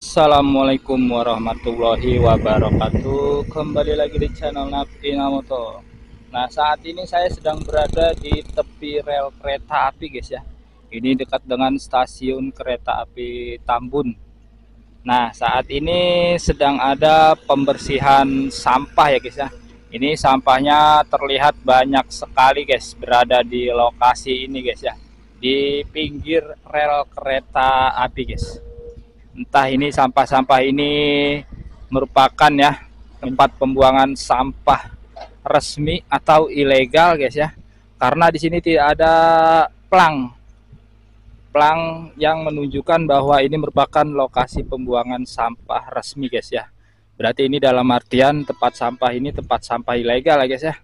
Assalamualaikum warahmatullahi wabarakatuh. Kembali lagi di channel Nafina Moto. Nah, saat ini saya sedang berada di tepi rel kereta api, guys ya. Ini dekat dengan stasiun kereta api Tambun. Nah, saat ini sedang ada pembersihan sampah ya, guys ya. Ini sampahnya terlihat banyak sekali, guys, berada di lokasi ini, guys ya. Di pinggir rel kereta api, guys. Entah ini sampah-sampah ini merupakan ya tempat pembuangan sampah resmi atau ilegal, guys ya. Karena di sini tidak ada plang plang yang menunjukkan bahwa ini merupakan lokasi pembuangan sampah resmi, guys ya. Berarti ini dalam artian tempat sampah ini tempat sampah ilegal, guys ya.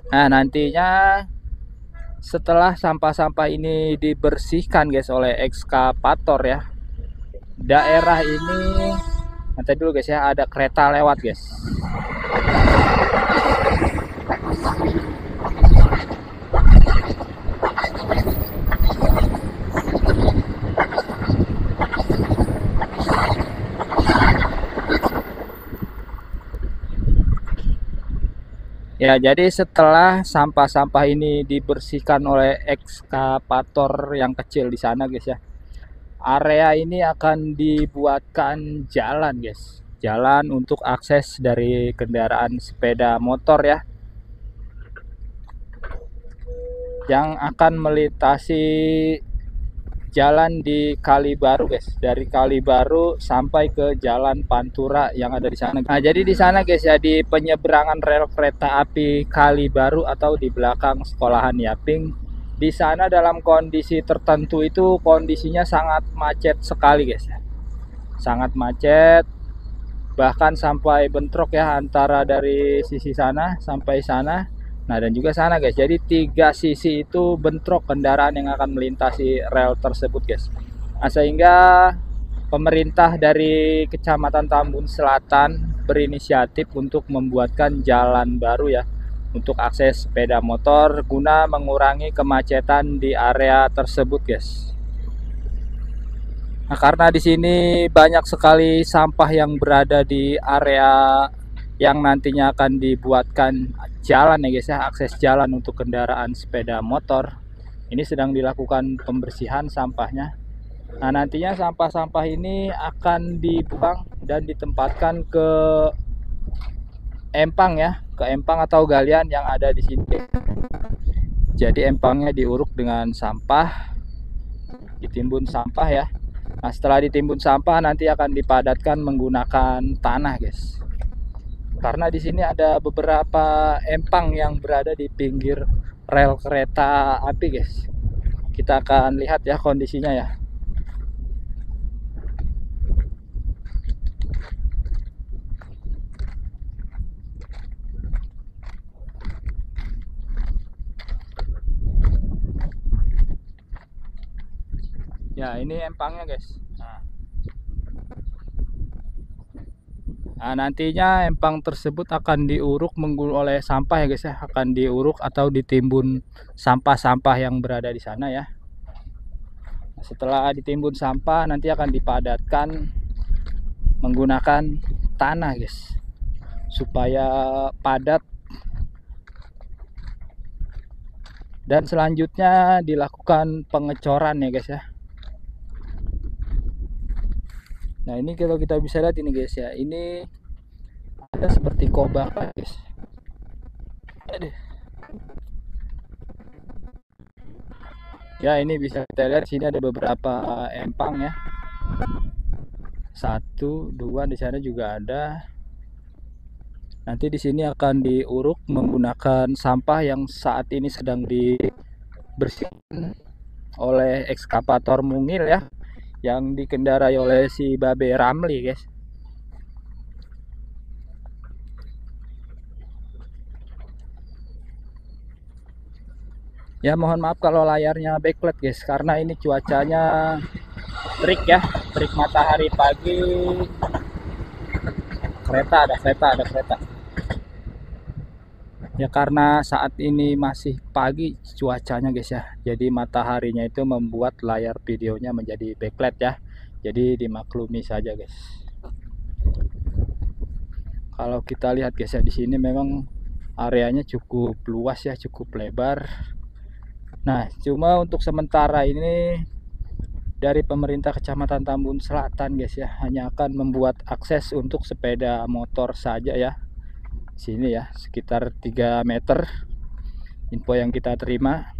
Nah, nantinya setelah sampah-sampah ini dibersihkan, guys, oleh ekskavator ya, daerah ini nanti dulu, guys ya, ada kereta lewat, guys. Ya, jadi setelah sampah-sampah ini dibersihkan oleh ekskavator yang kecil di sana, guys ya, area ini akan dibuatkan jalan, guys. Jalan untuk akses dari kendaraan sepeda motor ya, yang akan melintasi jalan di Kalibaru, guys. Dari Kalibaru sampai ke Jalan Pantura yang ada di sana. Nah, jadi di sana, guys ya, di penyeberangan rel kereta api Kalibaru atau di belakang sekolahan Yaping, di sana dalam kondisi tertentu itu kondisinya sangat macet sekali, guys ya. Sangat macet, bahkan sampai bentrok ya antara dari sisi sana sampai sana. Nah, dan juga sana, guys. Jadi tiga sisi itu bentrok kendaraan yang akan melintasi rel tersebut, guys. Nah, sehingga pemerintah dari Kecamatan Tambun Selatan berinisiatif untuk membuatkan jalan baru ya untuk akses sepeda motor guna mengurangi kemacetan di area tersebut, guys. Nah, karena di sini banyak sekali sampah yang berada di area yang nantinya akan dibuatkan jalan ya, guys ya, akses jalan untuk kendaraan sepeda motor. Ini sedang dilakukan pembersihan sampahnya. Nah, nantinya sampah-sampah ini akan dibuang dan ditempatkan ke empang ya, ke empang atau galian yang ada di sini. Jadi empangnya diuruk dengan sampah, ditimbun sampah ya. Nah, setelah ditimbun sampah nanti akan dipadatkan menggunakan tanah, guys. Karena di sini ada beberapa empang yang berada di pinggir rel kereta api, guys. Kita akan lihat ya kondisinya ya. Ya, ini empangnya, guys. Nah, nantinya empang tersebut akan diuruk oleh sampah ya, guys ya. Akan diuruk atau ditimbun sampah-sampah yang berada di sana ya. Setelah ditimbun sampah nanti akan dipadatkan menggunakan tanah, guys, supaya padat. Dan selanjutnya dilakukan pengecoran ya, guys ya. Nah, ini kalau kita bisa lihat ini, guys ya, ini ada seperti kobakan, guys. Aduh. Ya, ini bisa kita lihat sini ada beberapa empang ya. Satu, dua, di sana juga ada. Nanti di sini akan diuruk menggunakan sampah yang saat ini sedang dibersihkan oleh ekskavator mungil ya, yang dikendarai oleh si Babe Ramli, guys. Ya, mohon maaf kalau layarnya backlight, guys, karena ini cuacanya terik ya, terik matahari pagi. Ada kereta. Ya, karena saat ini masih pagi cuacanya, guys ya. Jadi mataharinya itu membuat layar videonya menjadi backlight ya. Jadi dimaklumi saja guys. Kalau kita lihat guys ya, di sini memang areanya cukup luas ya, cukup lebar. Nah, cuma untuk sementara ini dari pemerintah Kecamatan Tambun Selatan guys ya, hanya akan membuat akses untuk sepeda motor saja ya. Sini ya, sekitar 3 meter info yang kita terima.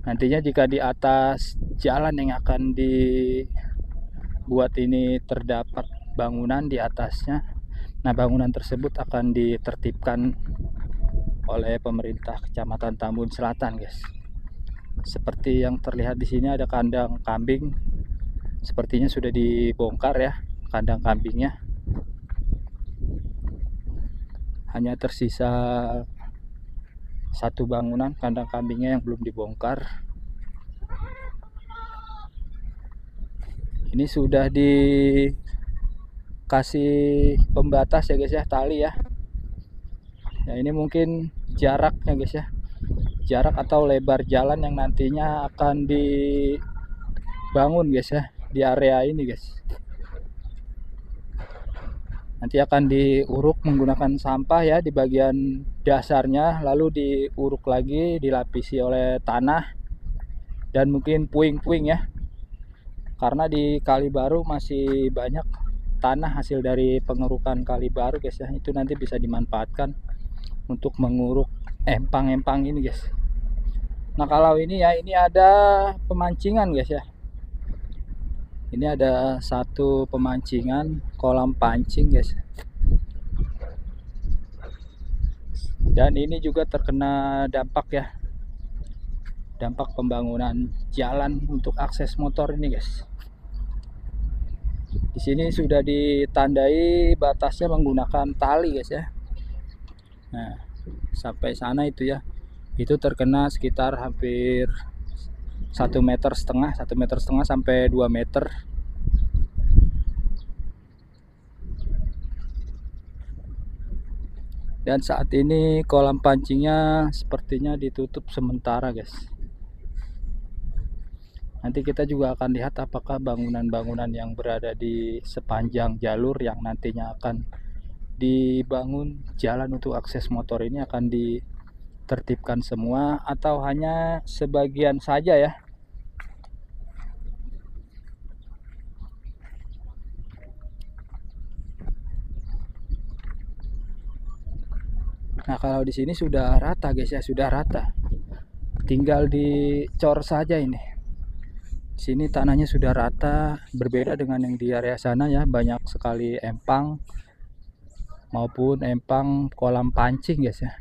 Nantinya jika di atas jalan yang akan dibuat ini terdapat bangunan di atasnya, nah bangunan tersebut akan ditertibkan oleh pemerintah Kecamatan Tambun Selatan guys. Seperti yang terlihat di sini ada kandang kambing, sepertinya sudah dibongkar ya kandang kambingnya. Hanya tersisa satu bangunan kandang kambingnya yang belum dibongkar. Ini sudah dikasih pembatas ya guys ya, tali ya. Nah ini mungkin jaraknya guys ya, jarak atau lebar jalan yang nantinya akan dibangun guys ya di area ini guys. Nanti akan diuruk menggunakan sampah ya di bagian dasarnya, lalu diuruk lagi, dilapisi oleh tanah dan mungkin puing-puing ya. Karena di Kali Baru masih banyak tanah hasil dari pengerukan Kali Baru guys ya. Itu nanti bisa dimanfaatkan untuk menguruk empang-empang ini guys. Nah, kalau ini ya, ini ada pemancingan guys ya. Ini ada satu pemancingan, kolam pancing guys. Dan ini juga terkena dampak ya, dampak pembangunan jalan untuk akses motor ini guys. Di sini sudah ditandai batasnya menggunakan tali guys ya. Nah, sampai sana itu ya, itu terkena sekitar hampir 1,5 meter, 1,5 meter sampai 2 meter. Dan saat ini kolam pancingnya sepertinya ditutup sementara guys. Nanti kita juga akan lihat apakah bangunan-bangunan yang berada di sepanjang jalur yang nantinya akan dibangun jalan untuk akses motor ini akan ditertibkan semua atau hanya sebagian saja ya. Nah, kalau di sini sudah rata guys ya, sudah rata. Tinggal dicor saja ini. Sini tanahnya sudah rata, berbeda dengan yang di area sana ya, banyak sekali empang maupun empang kolam pancing guys ya.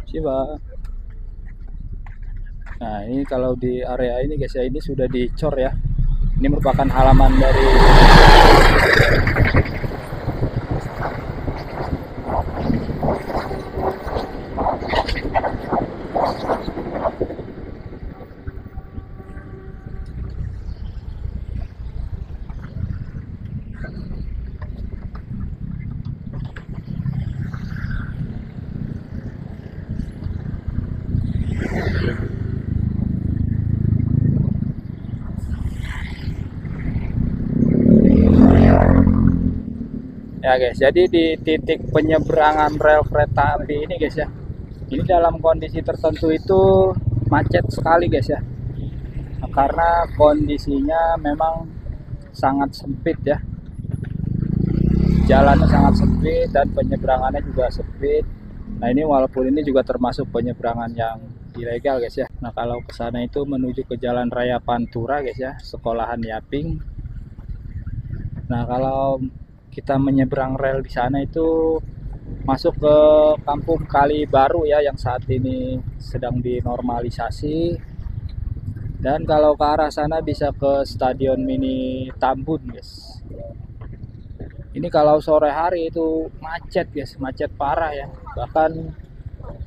Siapa? Nah, ini kalau di area ini guys ya, ini sudah dicor ya. Ini merupakan halaman dari ya guys. Jadi di titik penyeberangan rel kereta api ini guys ya, ini dalam kondisi tertentu itu macet sekali guys ya. Nah, karena kondisinya memang sangat sempit ya, jalannya sangat sempit dan penyeberangannya juga sempit. Nah, ini walaupun ini juga termasuk penyeberangan yang ilegal guys ya. Nah, kalau ke sana itu menuju ke Jalan Raya Pantura guys ya, sekolahan Yaping. Nah, kalau kita menyeberang rel di sana itu masuk ke Kampung Kali Baru ya, yang saat ini sedang dinormalisasi. Dan kalau ke arah sana bisa ke Stadion Mini Tambun guys. Ini kalau sore hari itu macet guys, macet parah ya. Bahkan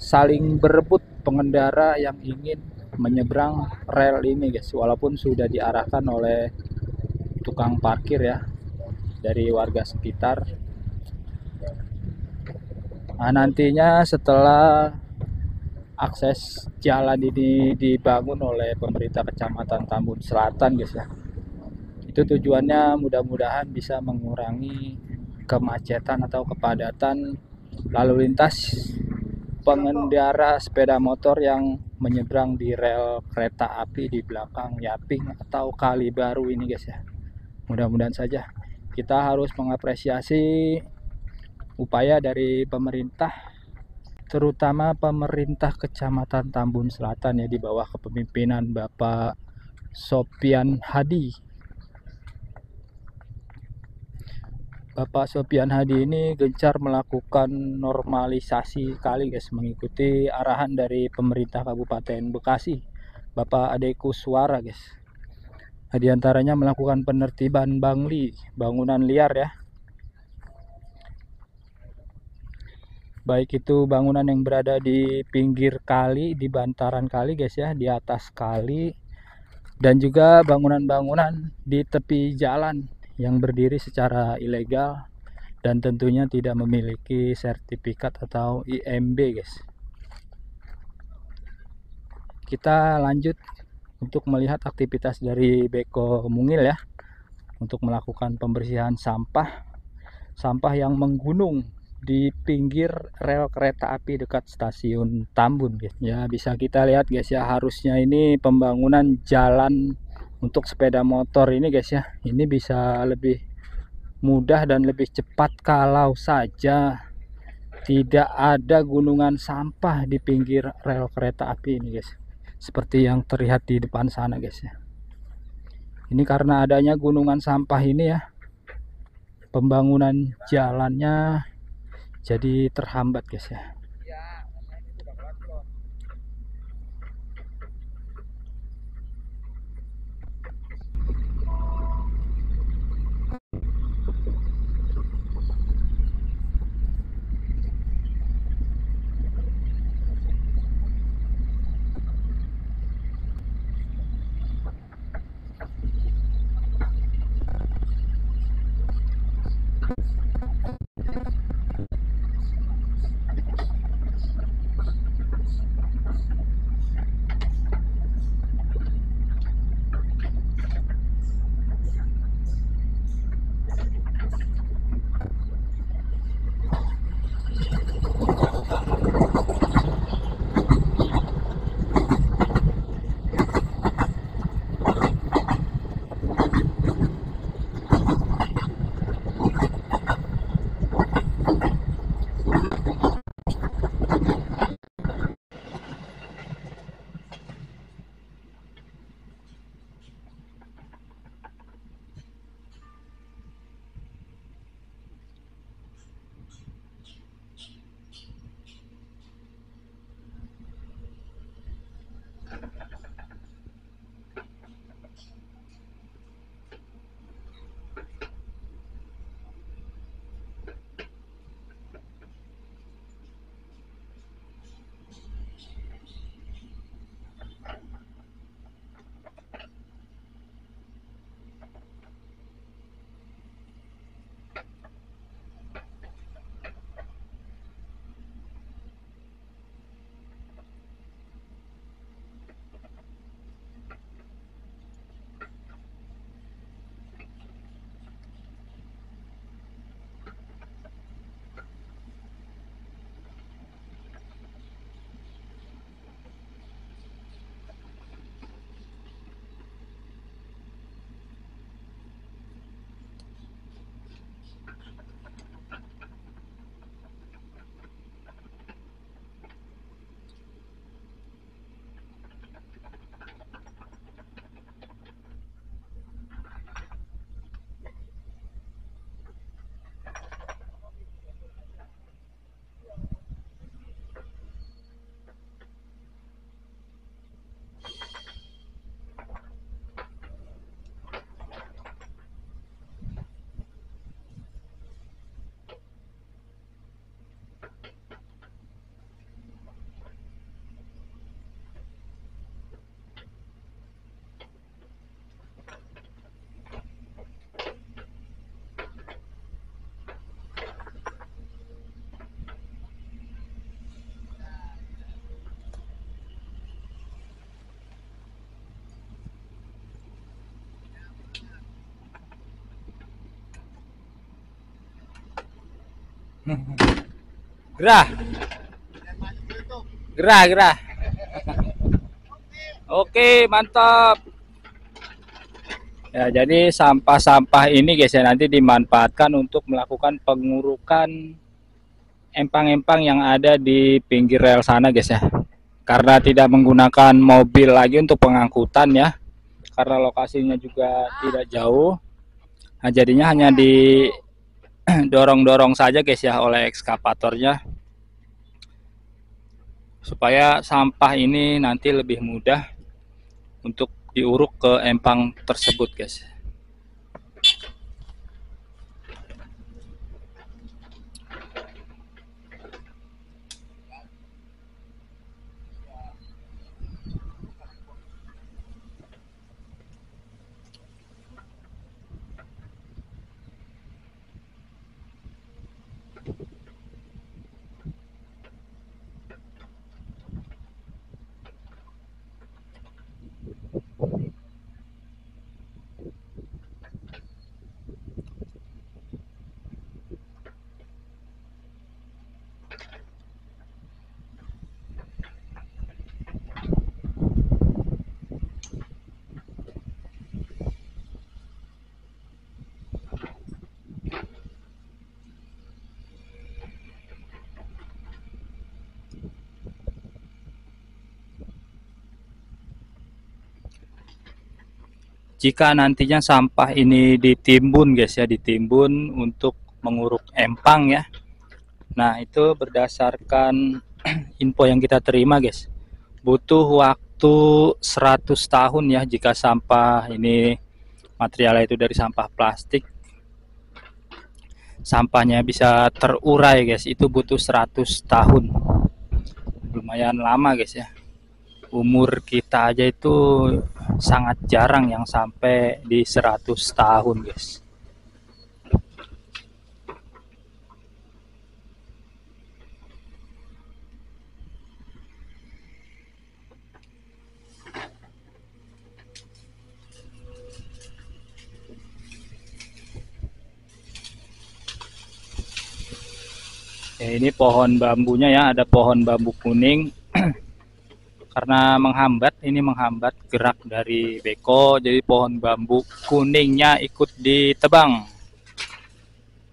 saling berebut pengendara yang ingin menyeberang rel ini guys, walaupun sudah diarahkan oleh tukang parkir ya dari warga sekitar. Nah, nantinya setelah akses jalan ini dibangun oleh pemerintah Kecamatan Tambun Selatan guys ya, itu tujuannya mudah-mudahan bisa mengurangi kemacetan atau kepadatan lalu lintas pengendara sepeda motor yang menyeberang di rel kereta api di belakang Yaping atau Kali Baru ini guys ya. Mudah-mudahan saja. Kita harus mengapresiasi upaya dari pemerintah, terutama pemerintah Kecamatan Tambun Selatan ya, di bawah kepemimpinan Bapak Sopian Hadi. Bapak Sopian Hadi ini gencar melakukan normalisasi kali guys, mengikuti arahan dari pemerintah Kabupaten Bekasi, Bapak Ade Kuswara guys. Nah, diantaranya melakukan penertiban bangli, bangunan liar ya. Baik itu bangunan yang berada di pinggir kali, di bantaran kali guys ya, di atas kali, dan juga bangunan-bangunan di tepi jalan yang berdiri secara ilegal dan tentunya tidak memiliki sertifikat atau IMB guys. Kita lanjut untuk melihat aktivitas dari Beko Mungil ya, untuk melakukan pembersihan sampah yang menggunung di pinggir rel kereta api dekat stasiun Tambun guys. Ya, bisa kita lihat guys ya, harusnya ini pembangunan jalan untuk sepeda motor ini guys ya, ini bisa lebih mudah dan lebih cepat kalau saja tidak ada gunungan sampah di pinggir rel kereta api ini guys, seperti yang terlihat di depan sana guys ya. Ini karena adanya gunungan sampah ini ya, pembangunan jalannya jadi terhambat guys ya. Gerah, gerah, gerah. Oke, mantap. Ya, jadi sampah-sampah ini guys ya nanti dimanfaatkan untuk melakukan pengurukan empang-empang yang ada di pinggir rel sana guys ya. Karena tidak menggunakan mobil lagi untuk pengangkutan ya. Karena lokasinya juga tidak jauh. Nah, jadinya hanya didorong-dorong saja guys ya oleh ekskavatornya supaya sampah ini nanti lebih mudah untuk diuruk ke empang tersebut guys. Jika nantinya sampah ini ditimbun guys ya, ditimbun untuk menguruk empang ya. Nah, itu berdasarkan info yang kita terima guys. Butuh waktu 100 tahun ya jika sampah ini materialnya itu dari sampah plastik. Sampahnya bisa terurai guys, itu butuh 100 tahun. Lumayan lama guys ya. Umur kita aja itu sangat jarang yang sampai di 100 tahun guys. Ya, ini pohon bambunya ya, ada pohon bambu kuning. Karena menghambat gerak dari beko, jadi pohon bambu kuningnya ikut ditebang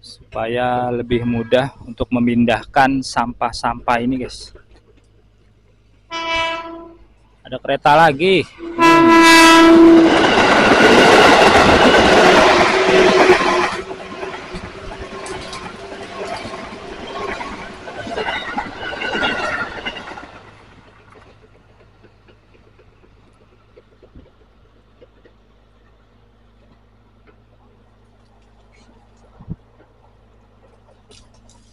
supaya lebih mudah untuk memindahkan sampah-sampah ini guys. Ada kereta lagi.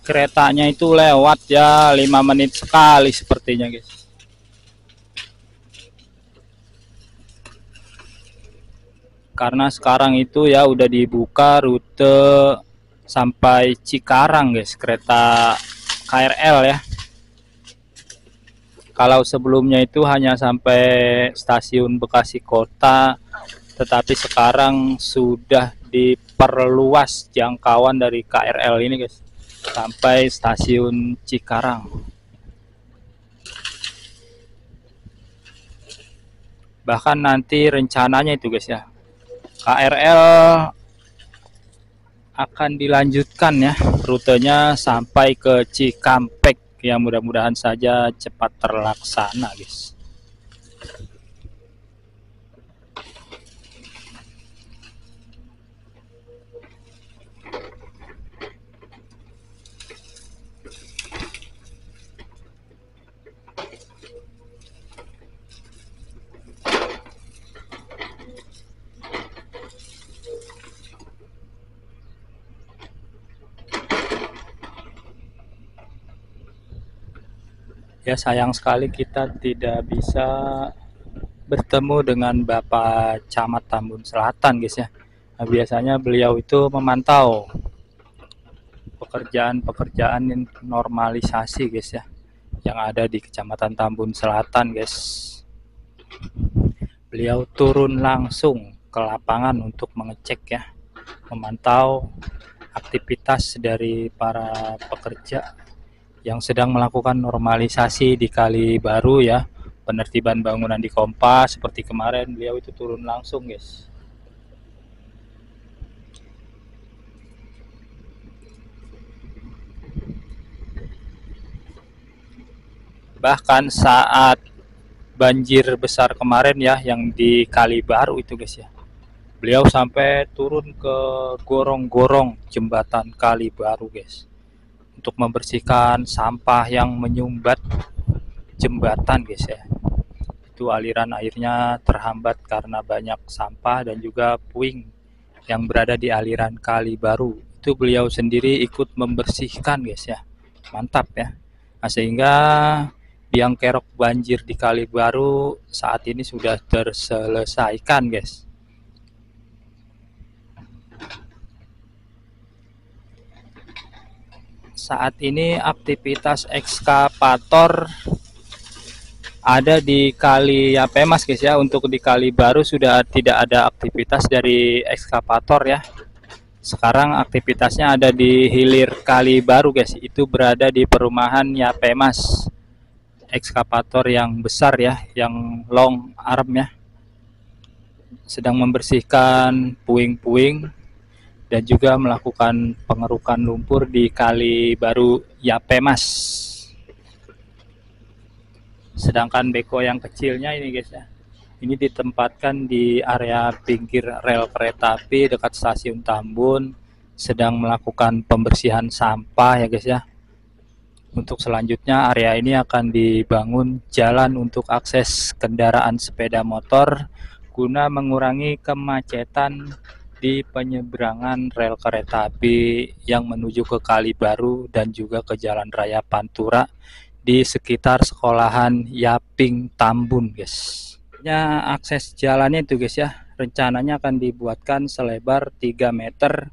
Keretanya itu lewat ya 5 menit sekali sepertinya guys. Karena sekarang itu ya udah dibuka rute sampai Cikarang guys, kereta KRL ya. Kalau sebelumnya itu hanya sampai stasiun Bekasi Kota, tetapi sekarang sudah diperluas jangkauan dari KRL ini guys sampai stasiun Cikarang. Bahkan nanti rencananya itu guys ya, KRL akan dilanjutkan ya rutenya sampai ke Cikampek, yang mudah-mudahan saja cepat terlaksana guys. Ya, sayang sekali kita tidak bisa bertemu dengan Bapak Camat Tambun Selatan guys ya. Nah, biasanya beliau itu memantau pekerjaan-pekerjaan normalisasi guys ya yang ada di Kecamatan Tambun Selatan guys. Beliau turun langsung ke lapangan untuk mengecek ya, memantau aktivitas dari para pekerja yang sedang melakukan normalisasi di Kali Baru ya, penertiban bangunan di Kompas. Seperti kemarin beliau itu turun langsung guys. Bahkan saat banjir besar kemarin ya yang di Kali Baru itu guys ya, beliau sampai turun ke gorong-gorong jembatan Kali Baru guys, untuk membersihkan sampah yang menyumbat jembatan guys ya. Itu aliran airnya terhambat karena banyak sampah dan juga puing yang berada di aliran Kali Baru. Itu beliau sendiri ikut membersihkan guys ya. Mantap ya. Nah, sehingga biang kerok banjir di Kali Baru saat ini sudah terselesaikan guys. Saat ini aktivitas ekskavator ada di Kali Yapemas guys ya. Untuk di Kali Baru sudah tidak ada aktivitas dari ekskavator ya. Sekarang aktivitasnya ada di hilir Kali Baru guys. Itu berada di perumahan Yapemas. Ekskavator yang besar ya, yang long arm ya, sedang membersihkan puing-puing dan juga melakukan pengerukan lumpur di Kali Baru Yapemas. Sedangkan beko yang kecilnya ini guys ya, ini ditempatkan di area pinggir rel kereta api dekat stasiun Tambun, sedang melakukan pembersihan sampah ya guys ya. Untuk selanjutnya area ini akan dibangun jalan untuk akses kendaraan sepeda motor guna mengurangi kemacetan di penyeberangan rel kereta api yang menuju ke Kali Baru dan juga ke Jalan Raya Pantura di sekitar sekolahan Yaping Tambun guys. Ya, akses jalannya itu guys ya, rencananya akan dibuatkan selebar 3 meter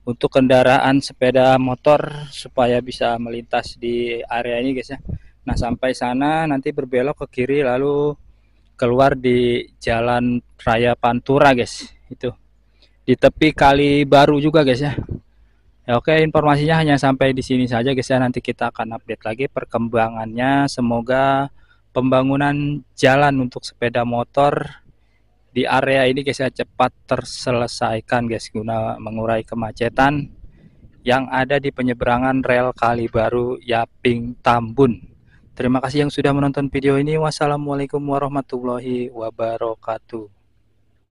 untuk kendaraan sepeda motor supaya bisa melintas di area ini guys ya. Nah, sampai sana nanti berbelok ke kiri lalu keluar di Jalan Raya Pantura guys. Itu di tepi Kali Baru juga guys ya. Ya, oke, informasinya hanya sampai di sini saja guys ya. Nanti kita akan update lagi perkembangannya. Semoga pembangunan jalan untuk sepeda motor di area ini guys ya cepat terselesaikan guys, guna mengurai kemacetan yang ada di penyeberangan rel Kali Baru Yaping Tambun. Terima kasih yang sudah menonton video ini. Wassalamualaikum warahmatullahi wabarakatuh.